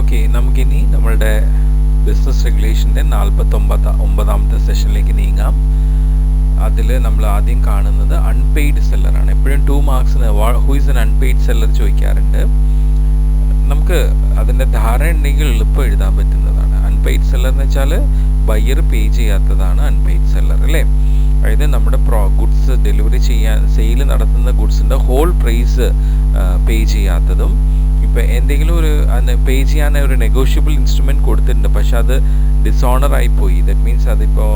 Okay, നമുക്കിനി നമ്മളുടെ business റെഗുലേഷൻ്റെ 49ാമത്തെ സെഷനിലേക്ക് നീങ്ങാം. അതിൽ നമ്മൾ ആദ്യം കാണുന്നത് അൺപെയ്ഡ് സെല്ലറാണ്. എപ്പോഴും 2 മാർക്സിന് who is an unpaid seller ചോദിക്കാറുണ്ട്. നമുക്ക് അതിൻ്റെ ധാരണ ഉണ്ടെങ്കിൽ എളുപ്പം എഴുതാൻ പറ്റുന്നതാണ്. അൺപെയ്ഡ് സെല്ലർ എന്ന് വെച്ചാൽ ബയ്യർ പേ ചെയ്യാത്തതാണ് അൺപെയ്ഡ് സെല്ലർ, അല്ലേ? അതായത് നമ്മുടെ ഗുഡ്സ് ഡെലിവറി സെയിൽ നടത്തുന്ന ഗുഡ്സിൻ്റെ ഹോൾ പ്രൈസ് പേ ചെയ്യാത്തതും, ഇപ്പോൾ എന്തെങ്കിലും ഒരു പേ ചെയ്യാൻ ഒരു നെഗോഷ്യബിൾ ഇൻസ്ട്രുമെൻറ്റ് കൊടുത്തിട്ടുണ്ട്, പക്ഷെ അത് ഡിസോണർ ആയിപ്പോയി, ദറ്റ് മീൻസ് അതിപ്പോൾ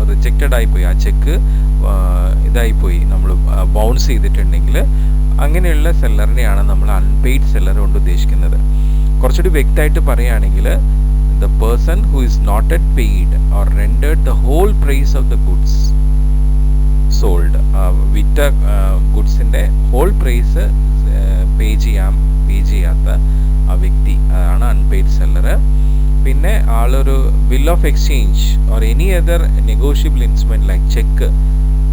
റിജക്റ്റഡ് ആയിപ്പോയി, ആ ചെക്ക് ഇതായിപ്പോയി, നമ്മൾ ബൗൺസ് ചെയ്തിട്ടുണ്ടെങ്കിൽ അങ്ങനെയുള്ള സെല്ലറിനെയാണ് നമ്മൾ അൺപെയ്ഡ് സെല്ലർ കൊണ്ട് ഉദ്ദേശിക്കുന്നത്. കുറച്ചുകൂടി വ്യക്തമായിട്ട് പറയുകയാണെങ്കിൽ, the person who is not yet paid or rendered the whole price of the goods sold, വിറ്റ ഗുഡ്സിൻ്റെ ഹോൾ പ്രൈസ് പേ ചെയ്യാത്ത ആ വ്യക്തി ആണ് അൺപെയ്ഡ് സെല്ലർ. പിന്നെ ആളൊരു bill of exchange or any other negotiable instrument like cheque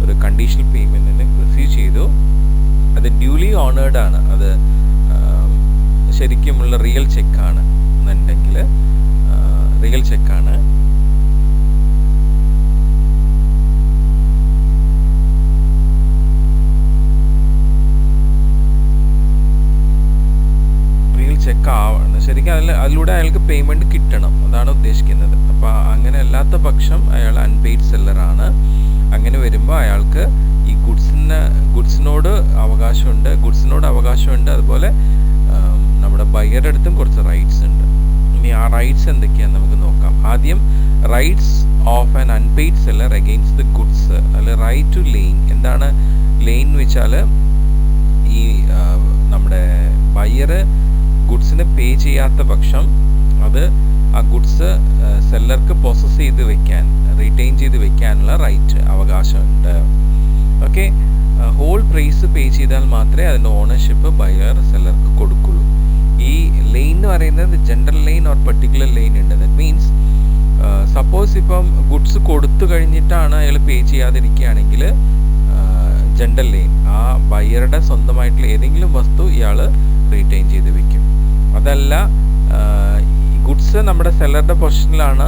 ഒരു കണ്ടീഷണൽ പേയ്മെൻറ്റിന് റിസീവ് ചെയ്തു, അത് ഡ്യൂലി ഓണേർഡ് ആണ്, അത് ശരിക്കുമുള്ള റിയൽ ചെക്കാണ് എന്നുണ്ടെങ്കിൽ റിയൽ ചെക്കാണ്, ചെക്ക് ആവണം ശരിക്കും, അതിലൂടെ അയാൾക്ക് പേയ്മെൻറ്റ് കിട്ടണം, അതാണ് ഉദ്ദേശിക്കുന്നത്. അപ്പോൾ അങ്ങനെ അല്ലാത്ത പക്ഷം അയാൾ അൺപെയ്ഡ് സെല്ലറാണ്. അങ്ങനെ വരുമ്പോൾ അയാൾക്ക് ഈ ഗുഡ്സിനോട് അവകാശമുണ്ട്, അതുപോലെ നമ്മുടെ ബയ്യറുടെ അടുത്തും കുറച്ച് റൈറ്റ്സ് ഉണ്ട്. ഇനി ആ റൈറ്റ്സ് എന്തൊക്കെയാണെന്ന് നമുക്ക് നോക്കാം. ആദ്യം rights of an unpaid seller against the goods, അല്ലെ റൈറ്റ് ടു ലെയിൻ. എന്താണ് ലെയിൻ എന്ന് വെച്ചാൽ, ഈ നമ്മുടെ ബയ്യർ ഗുഡ്സിന് പേ ചെയ്യാത്ത പക്ഷം ആ ഗുഡ്സ് സെല്ലർക്ക് പ്രോസസ് ചെയ്ത് വെക്കാൻ, റിറ്റെയിൻ ചെയ്ത് വെക്കാനുള്ള റൈറ്റ്, അവകാശമുണ്ട്. ഓക്കെ, ഹോൾ പ്രൈസ് പേ ചെയ്താൽ മാത്രമേ അതിൻ്റെ ഓണർഷിപ്പ് ബയ്യർ സെല്ലർക്ക് കൊടുക്കുള്ളൂ. ഈ ലെയിൻ എന്ന് പറയുന്നത് general lien or particular lien ഉണ്ട്. ദറ്റ് മീൻസ് സപ്പോസ് ഇപ്പം ഗുഡ്സ് കൊടുത്തു കഴിഞ്ഞിട്ടാണ് അയാൾ പേ ചെയ്യാതിരിക്കുകയാണെങ്കിൽ ജനറൽ ലെയിൻ, ആ ബയ്യറുടെ സ്വന്തമായിട്ടുള്ള ഏതെങ്കിലും വസ്തു ഇയാൾ റീറ്റെയിൻ ചെയ്ത് വെക്കും. അതല്ല, ഗുഡ്സ് നമ്മുടെ സെല്ലറുടെ പൊസിഷനിലാണ്,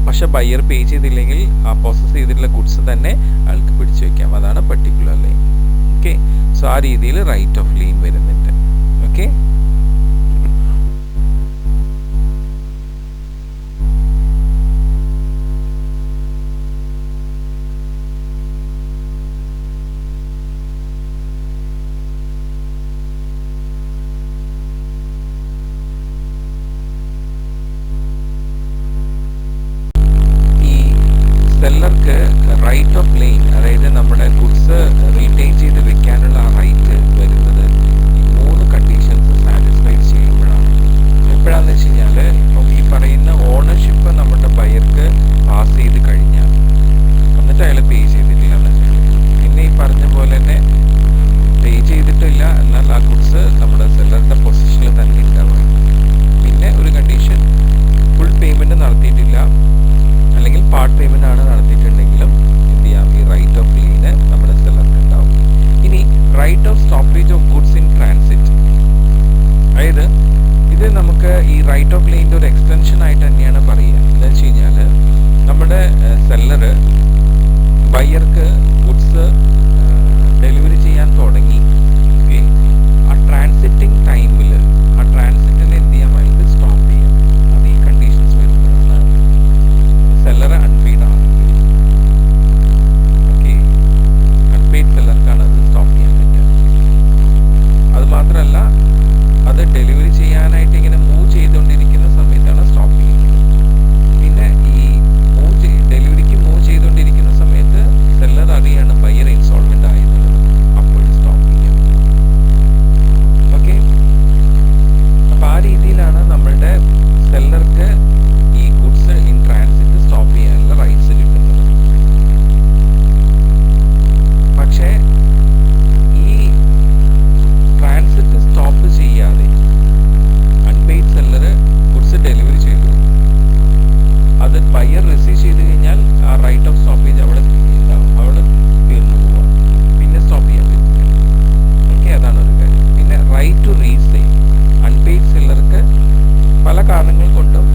പക്ഷെ ബയ്യർ പേ ചെയ്തില്ലെങ്കിൽ ആ പ്രോസസ് ചെയ്തിട്ടുള്ള ഗുഡ്സ് തന്നെ അയാൾക്ക് പിടിച്ചു വെക്കാം. അതാണ് പെർട്ടിക്കുലർ ലെയിൻ. ഓക്കെ, സോ ആ രീതിയിൽ റൈറ്റ് ഓഫ് ലെയിൻ വരുന്നുണ്ട്. ഓക്കെ, സെല്ലർക്ക് റൈറ്റ് ഓഫ് ലെയിൻ, അതായത് നമ്മുടെ ഗുഡ്സ് റീറ്റെയിൻ ചെയ്ത് വെക്കാനുള്ള ആ റൈറ്റ് വരുന്നത് ഈ 3 കണ്ടീഷൻസ് സാറ്റിസ്ഫൈ ചെയ്യുമ്പോഴാണ്. എപ്പോഴാണെന്ന് വെച്ച് കഴിഞ്ഞാൽ, ഇപ്പം ഈ പറയുന്ന ഓണർഷിപ്പ് നമ്മുടെ ബയ്യർക്ക് പാസ് ചെയ്ത് കഴിഞ്ഞാൽ, എന്നിട്ട് അയാൾ പേ ചെയ്തിട്ടില്ല എന്ന് വെച്ചാൽ, പിന്നെ ഈ പറഞ്ഞ പോലെ തന്നെ പേ ചെയ്തിട്ടില്ല എന്നാൽ ആ ഗുഡ്സ് നമ്മുടെ സെല്ലറുടെ പൊസിഷനിൽ തന്നെ ഉണ്ടാവുക. പിന്നെ ഒരു കണ്ടീഷൻ, ഫുൾ പേയ്മെൻറ്റ് നടത്തിയിട്ടില്ല അല്ലെങ്കിൽ പാർട്ട് പേയ്മെൻ്റ് ആണ് നടത്തിയിട്ടുണ്ടെങ്കിലും എന്ത് ചെയ്യാം, ഈ റൈറ്റ് ഓഫ് ലെയിന് നമ്മുടെ സെല്ലർക്ക് ഉണ്ടാവും. ഇനി write off stoppage of goods in transit, അതായത് ഇത് നമുക്ക് ഈ റൈറ്റ് ഓഫ് ലെയിൻ്റെ ഒരു എക്സ്റ്റൻഷൻ ആയിട്ട് തന്നെയാണ് പറയുക. എന്താ വെച്ച് കഴിഞ്ഞാൽ, നമ്മുടെ സെല്ലറ് ബയ്യർക്ക് ഗുഡ്സ് ഡെലിവറി ചെയ്യാൻ തുടങ്ങി, ഓക്കെ, ആ ട്രാൻസിറ്റിംഗ് ടൈമിൽ ആ ട്രാൻസിറ്റിനെ എന്ത് ചെയ്യാൻ വേണ്ടി സ്റ്റോപ്പ് ചെയ്യാം. അത് ഈ കണ്ടീഷൻസ് വരുമ്പോഴാണ് സെല്ലർ അൺപെയ്ഡ് ആണെങ്കിൽ, ഓക്കെ, അൺപെയ്ഡ് സെല്ലർക്കാണ് അത് സ്റ്റോപ്പ് ചെയ്യാൻ പറ്റുക. അത് മാത്രമല്ല, അത് ഡെലിവറി ചെയ്യാനായിട്ട് ഇങ്ങനെ മൂവ് ചെയ്തുകൊണ്ടിരിക്കുന്ന സമയത്താണ് സ്റ്റോപ്പ് ചെയ്യുന്നത്. പിന്നെ ഈ ഡെലിവറിക്ക് മൂവ് ചെയ്തുകൊണ്ടിരിക്കുന്ന സമയത്ത് സെല്ലർ അറിയാണ് ബയ്യർ ഇൻസ്റ്റോൾമെൻ്റ് ആയിരുന്നത്, അപ്പോൾ സ്റ്റോപ്പ് ചെയ്യാം. ഓക്കെ, അപ്പോൾ ആ രീതിയിലാണ് നമ്മളുടെ സെല്ലർക്ക് ഈ ഗുഡ്സ് ഇൻ ട്രാൻസിറ്റ് സ്റ്റോപ്പ് ചെയ്യാനുള്ള റൈറ്റ്സ് കിട്ടുന്നത്. പക്ഷേ ഈ ട്രാൻസിറ്റ് സ്റ്റോപ്പ് ചെയ്യാതെ കാരണങ്ങൾ കൊണ്ടും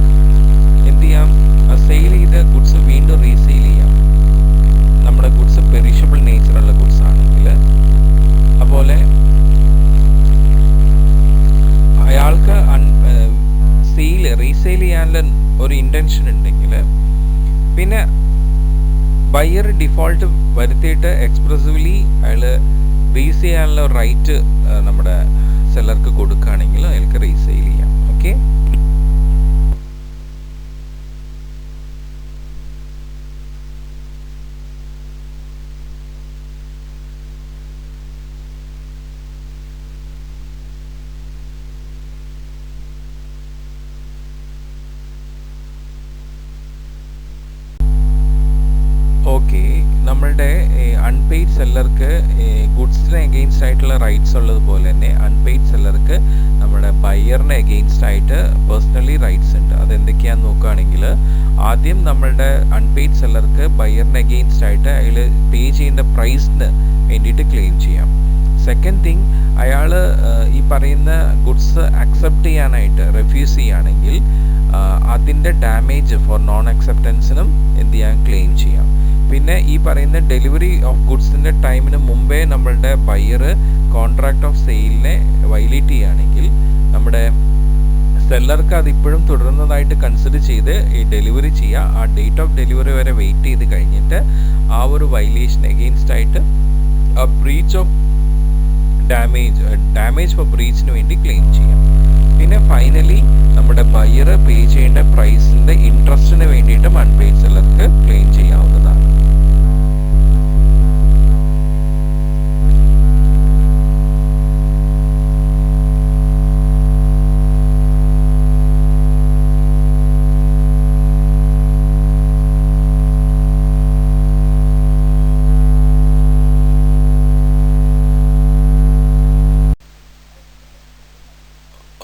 എന്ത് ചെയ്യാം, സെയിൽ ചെയ്ത ഗുഡ്സ് വീണ്ടും റീസെയിൽ ചെയ്യാം. നമ്മുടെ ഗുഡ്സ് പെരിഷബിൾ നേച്ചറുള്ള ഗുഡ്സ് ആണെങ്കിൽ. അതുപോലെ അയാൾക്ക് റീസെയിൽ ചെയ്യാനുള്ള ഒരു ഇൻറ്റൻഷൻ ഉണ്ടെങ്കിൽ, പിന്നെ ബയ്യർ ഡിഫോൾട്ട് വരുത്തിയിട്ട് എക്സ്പ്രസീവ്ലി അയാൾ റീസെയിൽ ചെയ്യാനുള്ള റൈറ്റ് നമ്മുടെ സെല്ലർക്ക് കൊടുക്കുകയാണെങ്കിൽ അയാൾക്ക് റീസെയിൽ ചെയ്യാം. Okay, okay. നമ്മളുടെ അൺപെയ്ഡ് സെല്ലർക്ക് ഗുഡ്സിന് എഗെയിൻസ്റ്റ് ആയിട്ടുള്ള റൈറ്റ്സ് ഉള്ളതുപോലെ തന്നെ അൺപെയ്ഡ് സെല്ലർക്ക് നമ്മുടെ ബയ്യറിന് എഗെയിൻസ്റ്റ് ആയിട്ട് പേഴ്സണലി റൈറ്റ്സ് ഉണ്ട്. അതെന്തൊക്കെയാണെന്ന് നോക്കുകയാണെങ്കിൽ, ആദ്യം നമ്മളുടെ അൺപെയ്ഡ് സെല്ലർക്ക് ബയ്യറിന് എഗെയിൻസ്റ്റ് ആയിട്ട് അയാൾ പേ ചെയ്യുന്ന പ്രൈസിന് വേണ്ടിയിട്ട് ക്ലെയിം ചെയ്യാം. സെക്കൻഡ് തിങ്, അയാൾ ഈ പറയുന്ന ഗുഡ്സ് അക്സെപ്റ്റ് ചെയ്യാനായിട്ട് റെഫ്യൂസ് ചെയ്യുകയാണെങ്കിൽ അതിൻ്റെ ഡാമേജ് ഫോർ നോൺ അക്സെപ്റ്റൻസിനും എന്ത് ചെയ്യാൻ ക്ലെയിം ചെയ്യാം. പിന്നെ ഈ പറയുന്ന ഡെലിവറി ഓഫ് ഗുഡ്സിൻ്റെ ടൈമിന് മുമ്പേ നമ്മളുടെ ബയ്യർ കോൺട്രാക്ട് ഓഫ് സെയിലിനെ വയലേറ്റ് ചെയ്യുകയാണെങ്കിൽ നമ്മുടെ സെല്ലർക്ക് അതിപ്പോഴും തുടരുന്നതായിട്ട് കൺസിഡർ ചെയ്ത് ഈ ഡെലിവറി ചെയ്യുക. ആ ഡേറ്റ് ഓഫ് ഡെലിവറി വരെ വെയിറ്റ് ചെയ്ത് കഴിഞ്ഞിട്ട് ആ ഒരു വയലേഷൻ എഗെയിൻസ്റ്റ് ആയിട്ട് ആ ബ്രീച്ച് ഓഫ് ഡാമേജ് ഫോർ ബ്രീച്ചിന് വേണ്ടി ക്ലെയിം ചെയ്യാം. പിന്നെ ഫൈനലി നമ്മുടെ ബയ്യർ പേ ചെയ്യേണ്ട പ്രൈസിൻ്റെ ഇൻട്രസ്റ്റിന് വേണ്ടിയിട്ടും അൺപെയ്ഡ് സെല്ലർക്ക് ക്ലെയിം ചെയ്യാവുന്നതാണ്.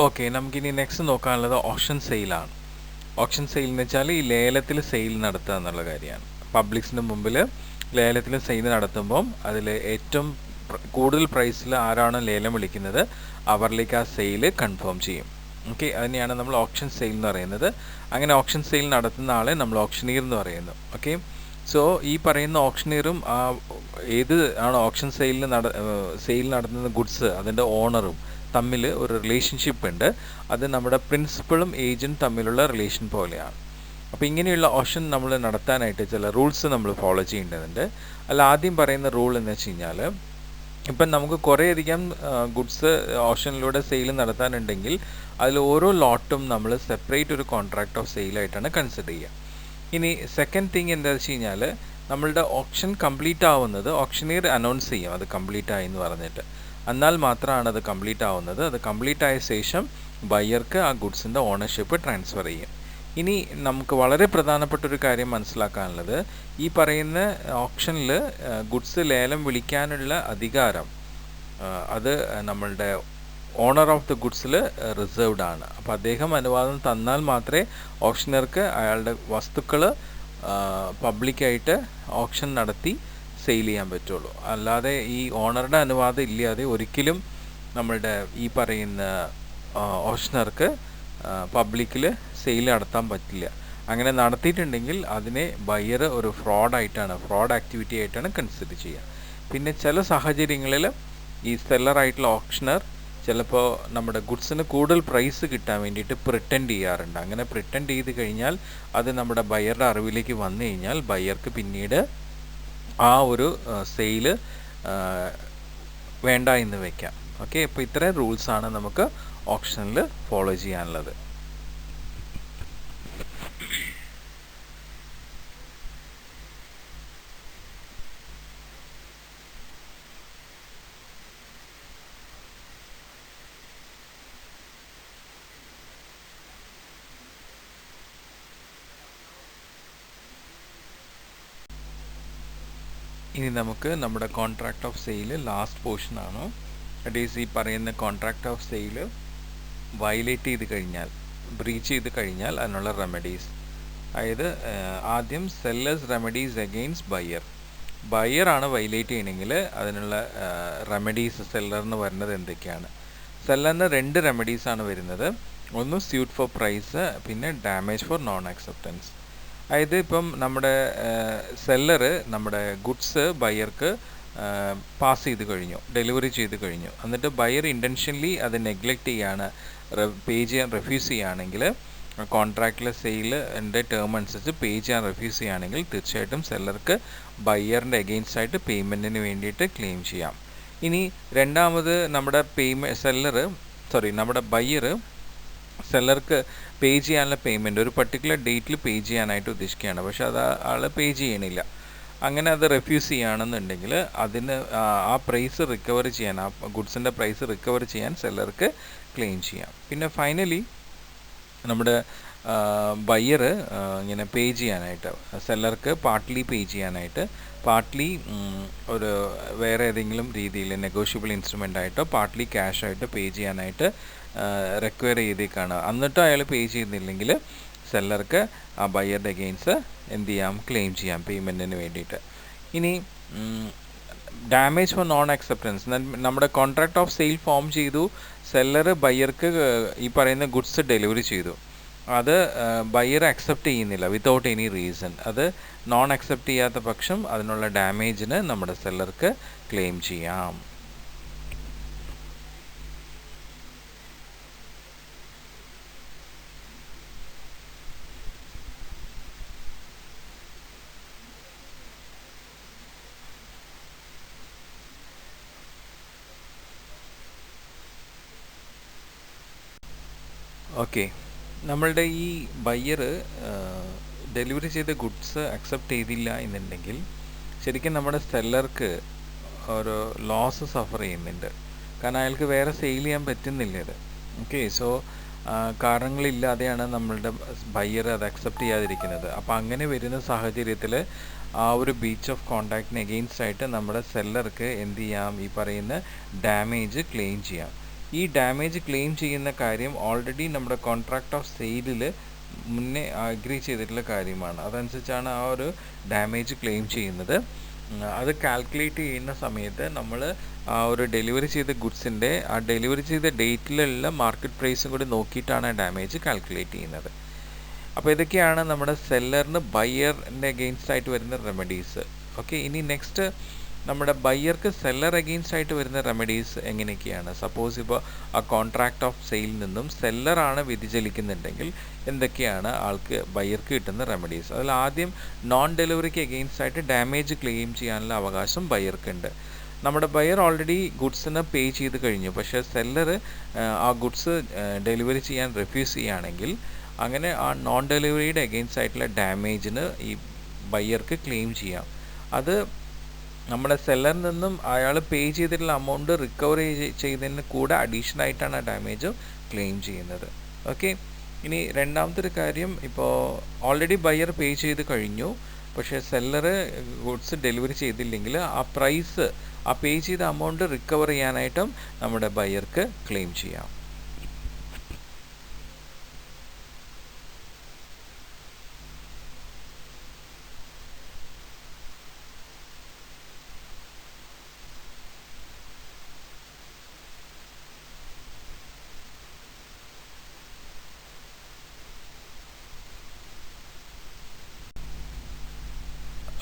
ഓക്കെ, നമുക്കിനി നെക്സ്റ്റ് നോക്കാനുള്ളത് ഓപ്ഷൻ സെയിലാണ്. ഓപ്ഷൻ സെയിൽ എന്ന് വെച്ചാൽ ഈ ലേലത്തിൽ സെയിൽ നടത്തുക എന്നുള്ള കാര്യമാണ്. പബ്ലിക്സിന് മുമ്പിൽ ലേലത്തിൽ സെയിൽ നടത്തുമ്പം അതിൽ ഏറ്റവും കൂടുതൽ പ്രൈസിൽ ആരാണ് ലേലം വിളിക്കുന്നത് അവരിലേക്ക് ആ സെയിൽ കൺഫേം ചെയ്യും. ഓക്കെ, അതിനെയാണ് നമ്മൾ ഓപ്ഷൻ സെയിൽ എന്ന് പറയുന്നത്. അങ്ങനെ ഓപ്ഷൻ സെയിൽ നടത്തുന്ന ആളെ നമ്മൾ ഓപ്ഷനീർ എന്ന് പറയുന്നു. ഓക്കെ, സോ ഈ പറയുന്ന ഓപ്ഷനീറും ഏത് ആണ് ഓപ്ഷൻ സെയിൽ നടത്തുന്ന ഗുഡ്സ് അതിൻ്റെ ഓണറും തമ്മിൽ ഒരു റിലേഷൻഷിപ്പ് ഉണ്ട്. അത് നമ്മുടെ പ്രിൻസിപ്പളും ഏജൻറ്റ് തമ്മിലുള്ള റിലേഷൻ പോലെയാണ്. അപ്പോൾ ഇങ്ങനെയുള്ള ഓപ്ഷൻ നമ്മൾ നടത്താനായിട്ട് ചില റൂൾസ് നമ്മൾ ഫോളോ ചെയ്യേണ്ടതുണ്ട്. അല്ല, ആദ്യം പറയുന്ന റൂൾ എന്ന് വെച്ച് കഴിഞ്ഞാൽ, ഇപ്പം നമുക്ക് കുറേയധികം ഗുഡ്സ് ഓപ്ഷനിലൂടെ സെയിൽ നടത്താനുണ്ടെങ്കിൽ അതിൽ ഓരോ ലോട്ടും നമ്മൾ സെപ്പറേറ്റ് ഒരു കോൺട്രാക്ട് ഓഫ് സെയിലായിട്ടാണ് കൺസിഡർ ചെയ്യുക. ഇനി സെക്കൻഡ് തിങ് എന്താണെന്ന് വെച്ച് കഴിഞ്ഞാൽ, നമ്മളുടെ ഓപ്ഷൻ കംപ്ലീറ്റ് ആവുന്നത് ഓപ്ഷനീർ അനൗൺസ് ചെയ്യും അത് കംപ്ലീറ്റ് ആയി എന്ന് പറഞ്ഞിട്ട്. എന്നാൽ മാത്രമാണ് അത് കംപ്ലീറ്റ് ആവുന്നത്. അത് കംപ്ലീറ്റ് ആയ ശേഷം ബയ്യർക്ക് ആ ഗുഡ്സിൻ്റെ ഓണർഷിപ്പ് ട്രാൻസ്ഫർ ചെയ്യും. ഇനി നമുക്ക് വളരെ പ്രധാനപ്പെട്ട ഒരു കാര്യം മനസ്സിലാക്കാനുള്ളത്, ഈ പറയുന്ന ഓപ്ഷനിൽ ഗുഡ്സ് ലേലം വിളിക്കാനുള്ള അധികാരം അത് നമ്മളുടെ ഓണർ ഓഫ് ദ ഗുഡ്സിൽ റിസർവ്ഡ് ആണ്. അപ്പോൾ അദ്ദേഹം അനുവാദം തന്നാൽ മാത്രമേ ഓപ്ഷനർക്ക് അയാളുടെ വസ്തുക്കൾ പബ്ലിക്കായിട്ട് ഓപ്ഷൻ നടത്തി സെയിൽ ചെയ്യാൻ പറ്റുള്ളൂ. അല്ലാതെ ഈ ഓണറുടെ അനുവാദം ഇല്ലാതെ ഒരിക്കലും നമ്മളുടെ ഈ പറയുന്ന ഓപ്ഷനർക്ക് പബ്ലിക്കിൽ സെയിൽ നടത്താൻ പറ്റില്ല. അങ്ങനെ നടത്തിയിട്ടുണ്ടെങ്കിൽ അതിനെ ബയ്യർ ഒരു ഫ്രോഡ് ആക്ടിവിറ്റി ആയിട്ടാണ് കൺസിഡർ ചെയ്യുക. പിന്നെ ചില സാഹചര്യങ്ങളിൽ ഈ സെല്ലറായിട്ടുള്ള ഓപ്ഷനർ ചിലപ്പോൾ നമ്മുടെ ഗുഡ്സിന് കൂടുതൽ പ്രൈസ് കിട്ടാൻ വേണ്ടിയിട്ട് പ്രിറ്റൻഡ് ചെയ്യാറുണ്ട്. അങ്ങനെ പ്രിറ്റൻഡ് ചെയ്ത് കഴിഞ്ഞാൽ അത് നമ്മുടെ ബയ്യറുടെ അറിവിലേക്ക് വന്നു കഴിഞ്ഞാൽ ബയ്യർക്ക് പിന്നീട് ആ ഒരു സെയില് വേണ്ട എന്ന് വെക്കാം. ഓക്കെ, അപ്പോൾ ഇത്രയും റൂൾസാണ് നമുക്ക് ഓപ്ഷനിൽ ഫോളോ ചെയ്യാനുള്ളത്. ഇനി നമുക്ക് നമ്മുടെ കോൺട്രാക്ട് ഓഫ് സെയിൽ ലാസ്റ്റ് പോർഷനാണ്. ദാറ്റ് ഈസ് ഈ പറയുന്ന കോൺട്രാക്ട് ഓഫ് സെയിൽ വയലേറ്റ് ചെയ്ത് കഴിഞ്ഞാൽ, ബ്രീച്ച് ചെയ്ത് കഴിഞ്ഞാൽ അതിനുള്ള റെമഡീസ്. അതായത് ആദ്യം സെല്ലേഴ്സ് റെമഡീസ് അഗെയിൻസ്റ്റ് ബയ്യറാണ് വയലേറ്റ് ചെയ്യണമെങ്കിൽ അതിനുള്ള റെമഡീസ് സെല്ലറിന് വരുന്നത് എന്തൊക്കെയാണ്? സെല്ലറിന് 2 റെമഡീസാണ് വരുന്നത്. ഒന്ന് സ്യൂട്ട് ഫോർ പ്രൈസ്, പിന്നെ ഡാമേജ് ഫോർ നോൺ അക്സെപ്റ്റൻസ്. അതായത് ഇപ്പം നമ്മുടെ സെല്ലറ് നമ്മുടെ ഗുഡ്സ് ബയർക്ക് പാസ് ചെയ്ത് കഴിഞ്ഞു, ഡെലിവറി ചെയ്ത് കഴിഞ്ഞു, എന്നിട്ട് ബയർ ഇൻറ്റൻഷനലി അത് നെഗ്ലക്റ്റ് ചെയ്യാണ്, പേ ചെയ്യാൻ റെഫ്യൂസ് ചെയ്യുകയാണെങ്കിൽ, കോൺട്രാക്റ്റിലെ സെയിലിൻ്റെ ടേം അനുസരിച്ച് പേ ചെയ്യാൻ റെഫ്യൂസ് ചെയ്യുകയാണെങ്കിൽ തീർച്ചയായിട്ടും സെല്ലർക്ക് ബയ്യറിൻ്റെ എഗെയിൻസ്റ്റ് ആയിട്ട് പേയ്മെൻറ്റിന് വേണ്ടിയിട്ട് ക്ലെയിം ചെയ്യാം. ഇനി രണ്ടാമത് നമ്മുടെ നമ്മുടെ ബയ്യർ സെല്ലർക്ക് പേ ചെയ്യാനുള്ള പേയ്മെൻറ്റ് ഒരു പർട്ടിക്കുലർ ഡേറ്റിൽ പേ ചെയ്യാനായിട്ട് ഉദ്ദേശിക്കുകയാണ്, പക്ഷെ അത് ആൾ പേ ചെയ്യണില്ല. അങ്ങനെ അത് റെഫ്യൂസ് ചെയ്യുകയാണെന്നുണ്ടെങ്കിൽ അതിന് ആ പ്രൈസ് റിക്കവർ ചെയ്യാൻ, ആ ഗുഡ്സിൻ്റെ പ്രൈസ് റിക്കവർ ചെയ്യാൻ സെല്ലർക്ക് ക്ലെയിം ചെയ്യാം. പിന്നെ ഫൈനലി നമ്മുടെ ബയ്യർ ഇങ്ങനെ പേ ചെയ്യാനായിട്ട്, സെല്ലർക്ക് പാർട്ട്ലി പേ ചെയ്യാനായിട്ട്, പാർട്ട്ലി ഒരു വേറെ ഏതെങ്കിലും രീതിയിൽ നെഗോഷ്യബിൾ ഇൻസ്ട്രുമെൻ്റ് ആയിട്ടോ പാർട്ട്ലി ക്യാഷ് ആയിട്ട് പേ ചെയ്യാനായിട്ട് റിക്വയർ ചെയ്തേക്കാണ്. എന്നിട്ടും അയാൾ പേ ചെയ്യുന്നില്ലെങ്കിൽ സെല്ലർക്ക് ആ ബയ്യറുടെ അഗെയിൻസ്റ്റ് എന്ത് ചെയ്യാം, ക്ലെയിം ചെയ്യാം പേയ്മെൻറ്റിന് വേണ്ടിയിട്ട്. ഇനി ഡാമേജ് ഫോർ നോൺ അക്സെപ്റ്റൻസ്, നമ്മുടെ കോൺട്രാക്ട് ഓഫ് സെയിൽ ഫോം ചെയ്തു, സെല്ലർ ബയ്യർക്ക് ഈ പറയുന്ന ഗുഡ്സ് ഡെലിവറി ചെയ്തു, അത് ബയ്യർ അക്സെപ്റ്റ് ചെയ്യുന്നില്ല വിത്തൗട്ട് എനി റീസൺ, അത് നോൺ അക്സെപ്റ്റ് ചെയ്യാത്ത പക്ഷം അതിനുള്ള ഡാമേജിന് നമ്മുടെ സെല്ലർക്ക് ക്ലെയിം ചെയ്യാം. ഓക്കെ, നമ്മളുടെ ഈ ബയ്യർ ഡെലിവറി ചെയ്ത ഗുഡ്സ് അക്സെപ്റ്റ് ചെയ്തില്ല എന്നുണ്ടെങ്കിൽ ശരിക്കും നമ്മുടെ സെല്ലർക്ക് ഒരു ലോസ് സഫർ ചെയ്യുന്നുണ്ട്. കാരണം അയാൾക്ക് വേറെ സെയിൽ ചെയ്യാൻ പറ്റുന്നില്ല ഇത്. ഓക്കെ, സോ കാരണങ്ങളില്ലാതെയാണ് നമ്മളുടെ ബയ്യർ അത് അക്സെപ്റ്റ് ചെയ്യാതിരിക്കുന്നത്. അപ്പോൾ അങ്ങനെ വരുന്ന സാഹചര്യത്തിൽ ആ ഒരു ബ്രീച്ച് ഓഫ് കോൺട്രാക്റ്റിന് എഗെയിൻസ്റ്റ് ആയിട്ട് നമ്മുടെ സെല്ലർക്ക് എന്ത് ചെയ്യാം, ഈ പറയുന്ന ഡാമേജ് ക്ലെയിം ചെയ്യാം. ഈ ഡാമേജ് ക്ലെയിം ചെയ്യുന്ന കാര്യം ഓൾറെഡി നമ്മുടെ കോൺട്രാക്ട് ഓഫ് സെയിലിൽ മുന്നേ അഗ്രി ചെയ്തിട്ടുള്ള കാര്യമാണ്. അതനുസരിച്ചാണ് ആ ഒരു ഡാമേജ് ക്ലെയിം ചെയ്യുന്നത്. അത് കാൽക്കുലേറ്റ് ചെയ്യുന്ന സമയത്ത് നമ്മൾ ആ ഒരു ഡെലിവറി ചെയ്ത ഗുഡ്സിൻ്റെ ആ ഡെലിവറി ചെയ്ത ഡേറ്റിലുള്ള മാർക്കറ്റ് പ്രൈസും കൂടി നോക്കിയിട്ടാണ് ഡാമേജ് കാൽക്കുലേറ്റ് ചെയ്യുന്നത്. അപ്പോൾ ഇതൊക്കെയാണ് നമ്മുടെ സെല്ലറിന് ബയ്യറിൻ്റെ അഗെയിൻസ്റ്റ് ആയിട്ട് വരുന്ന റെമഡീസ്. ഓക്കെ, ഇനി നെക്സ്റ്റ് നമ്മുടെ ബയ്യർക്ക് സെല്ലർ അഗെയിൻസ്റ്റ് ആയിട്ട് വരുന്ന റെമഡീസ് എങ്ങനെയൊക്കെയാണ്. സപ്പോസ് ഇപ്പോൾ ആ കോൺട്രാക്ട് ഓഫ് സെയിൽ നിന്നും സെല്ലറാണ് വ്യതിചലിക്കുന്നുണ്ടെങ്കിൽ എന്തൊക്കെയാണ് ബയ്യർക്ക് കിട്ടുന്ന റെമഡീസ്. അതിൽ ആദ്യം നോൺ ഡെലിവറിക്ക് അഗെയിൻസ്റ്റ് ആയിട്ട് ഡാമേജ് ക്ലെയിം ചെയ്യാനുള്ള അവകാശം ബയ്യർക്കുണ്ട്. നമ്മുടെ ബയ്യർ ഓൾറെഡി ഗുഡ്സിന് പേ ചെയ്ത് കഴിഞ്ഞു, പക്ഷേ സെല്ലർ ആ ഗുഡ്സ് ഡെലിവറി ചെയ്യാൻ റെഫ്യൂസ് ചെയ്യുകയാണെങ്കിൽ അങ്ങനെ ആ നോൺ ഡെലിവറിയുടെ അഗെയിൻസ്റ്റ് ആയിട്ടുള്ള ഡാമേജിന് ഈ ബയ്യർക്ക് ക്ലെയിം ചെയ്യാം. അത് നമ്മുടെ സെല്ലറിൽ നിന്നും അയാൾ പേ ചെയ്തിട്ടുള്ള എമൗണ്ട് റിക്കവർ ചെയ്തതിന് കൂടെ അഡീഷണൽ ആയിട്ടാണ് ആ ഡാമേജ് ക്ലെയിം ചെയ്യുന്നത്. ഓക്കെ, ഇനി രണ്ടാമത്തെ ഒരു കാര്യം, ഇപ്പോൾ ഓൾറെഡി ബയ്യർ പേ ചെയ്ത് കഴിഞ്ഞു, പക്ഷേ സെല്ലറ് ഗുഡ്സ് ഡെലിവറി ചെയ്തില്ലെങ്കിൽ ആ പ്രൈസ്, ആ പേ ചെയ്ത എമൗണ്ട് റിക്കവർ ചെയ്യാനായിട്ടും നമ്മുടെ ബയ്യർക്ക് ക്ലെയിം ചെയ്യാം.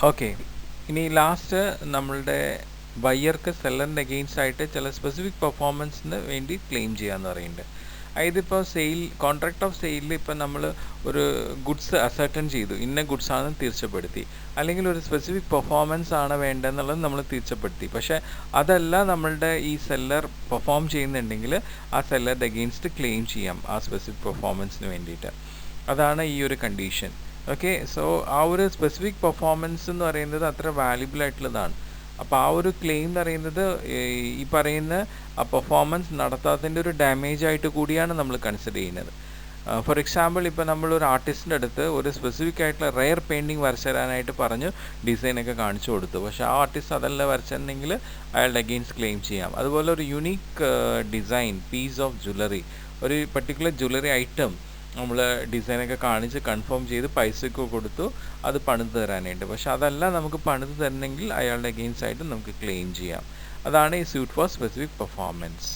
ഓക്കെ, ഇനി ലാസ്റ്റ് നമ്മളുടെ ബയ്യർക്ക് സെല്ലറിൻ്റെ അഗെയിൻസ്റ്റ് ആയിട്ട് ചില സ്പെസിഫിക് പെർഫോമൻസിന് വേണ്ടി ക്ലെയിം ചെയ്യാമെന്ന് പറയുന്നുണ്ട്. അതായത് ഇപ്പോൾ കോൺട്രാക്ട് ഓഫ് സെയിലിൽ ഇപ്പോൾ നമ്മൾ ഒരു ഗുഡ്സ് അസർട്ടൺ ചെയ്തു, ഇന്ന ഗുഡ്സ് ആണെന്ന് തീർച്ചപ്പെടുത്തി, അല്ലെങ്കിൽ ഒരു സ്പെസിഫിക് പെർഫോമൻസ് ആണ് വേണ്ടതെന്നുള്ളത് നമ്മൾ തീർച്ചപ്പെടുത്തി, പക്ഷേ അതല്ല നമ്മളുടെ ഈ സെല്ലർ പെർഫോം ചെയ്യുന്നുണ്ടെങ്കിൽ ആ സെല്ലറിൻ്റെ അഗെയിൻസ്റ്റ് ക്ലെയിം ചെയ്യാം ആ സ്പെസിഫിക് പെർഫോമൻസിന് വേണ്ടിയിട്ട്. അതാണ് ഈ ഒരു കണ്ടീഷൻ. ഓക്കെ, സോ ആ ഒരു സ്പെസിഫിക് പെർഫോമൻസ് എന്ന് പറയുന്നത് അത്ര വാല്യുബിൾ ആയിട്ടുള്ളതാണ്. അപ്പോൾ ആ ഒരു ക്ലെയിം എന്ന് പറയുന്നത് ഈ പറയുന്ന ആ പെർഫോമൻസ് നടത്താത്തതിൻ്റെ ഒരു ഡാമേജ് ആയിട്ട് കൂടിയാണ് നമ്മൾ കൺസിഡർ ചെയ്യുന്നത്. ഫോർ എക്സാമ്പിൾ, ഇപ്പോൾ നമ്മളൊരു ആർട്ടിസ്റ്റിൻ്റെ അടുത്ത് ഒരു സ്പെസിഫിക് ആയിട്ടുള്ള റെയർ പെയിൻറ്റിങ് വരച്ചു തരാനായിട്ട് പറഞ്ഞു ഡിസൈനൊക്കെ കാണിച്ചു കൊടുത്തു, പക്ഷേ ആ ആർട്ടിസ്റ്റ് അതല്ല വരച്ചിട്ടുണ്ടെങ്കിൽ അയാളുടെ അഗെയിൻസ്റ്റ് ക്ലെയിം ചെയ്യാം. അതുപോലെ ഒരു unique design piece of jewellery, ഒരു പർട്ടിക്കുലർ ജ്വല്ലറി ഐറ്റം നമ്മൾ ഡിസൈനൊക്കെ കാണിച്ച് കൺഫേം ചെയ്ത് പൈസയൊക്കെ കൊടുത്തു അത് പണിത് തരാനായിട്ട്, പക്ഷെ അതല്ല നമുക്ക് പണിത് തരണമെങ്കിൽ അയാളുടെ അഗെയിൻസ്റ്റ് ആയിട്ട് നമുക്ക് ക്ലെയിം ചെയ്യാം. അതാണ് ഈ സ്യൂട്ട് ഫോർ സ്പെസിഫിക് പെർഫോമൻസ്.